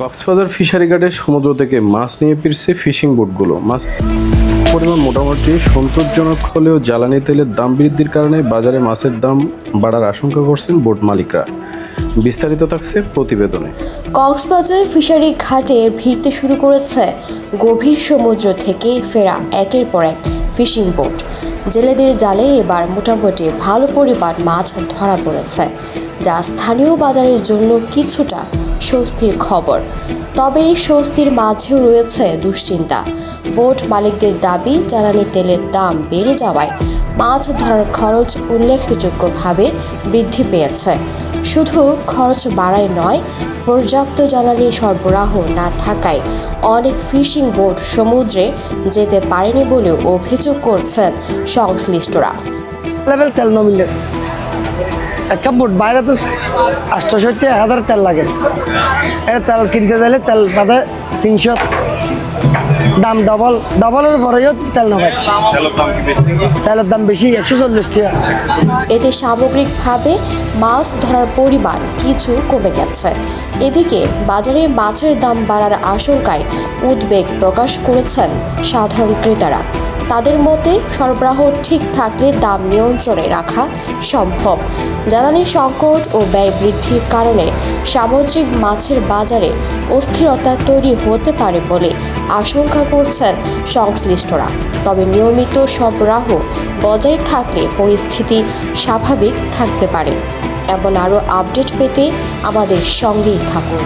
Cox's Bazar fishery ঘাটে সমুদ্র থেকে মাছ নিয়ে ফিরছে ফিশিং বোটগুলো। মাছ পরিমাণ মোটামুটি সন্তোষজনক হলেও জ্বালানি তেলের দাম বৃদ্ধির কারণে বাজারে মাছের দাম বাড়ার আশঙ্কা করছেন বোট মালিকরা। বিস্তারিত থাকছে প্রতিবেদনে। কক্সবাজার ফিশারি ঘাটে ভিড়তে শুরু করেছে গভীর সমুদ্র থেকে ফেরা একের পর এক ফিশিং বোট। জেলেদের জালে এবার মোটামুটি ভালো পরিমাণ মাছ ধরা পড়েছে, যা স্থানীয় বাজারের জন্য কিছুটা স্বস্তির খবর। তবে এই স্বস্তির মাঝেও রয়েছে দুশ্চিন্তা। বোট মালিকদের দাবি, জ্বালানি তেলের দাম বেড়ে যাওয়ায় মাছ ধরার খরচ উল্লেখযোগ্যভাবে বৃদ্ধি পেয়েছে। শুধু খরচ বাড়ায় নয়, পর্যাপ্ত জ্বালানি সরবরাহ না থাকায় অনেক ফিশিং বোট সমুদ্রে যেতে পারেনি বলেও অভিযোগ করছেন সংশ্লিষ্টরা। লেভেল তেল নমিলে একটা বোট বাইরে তো 800-1000 তেল লাগে। এটা তেল কিনতে গেলে তেল বাদে 300, দাম ডবলের পরেও তেল না পায়। তেলের দাম বেশি, 140 টাকা। এতে সামগ্রিকভাবে মাছ ধরার পরিমাণ কিছু কমে গেছে। এদিকে বাজারে মাছের দাম বাড়ার আশঙ্কায় উদ্বেগ প্রকাশ করেছেন সাধারণ ক্রেতারা। তাদের মতে, সরবরাহ ঠিক থাকলে দাম নিয়ন্ত্রণে রাখা সম্ভব। জ্বালানি সংকট ও ব্যয় বৃদ্ধির কারণে সামুদ্রিক মাছের বাজারে অস্থিরতা তৈরি হতে পারে বলে আশঙ্কা করছেন সংশ্লিষ্টরা। তবে নিয়মিত সরবরাহ বজায় থাকলে পরিস্থিতি স্বাভাবিক থাকতে পারে। এমন আরও আপডেট পেতে আমাদের সঙ্গেই থাকুন।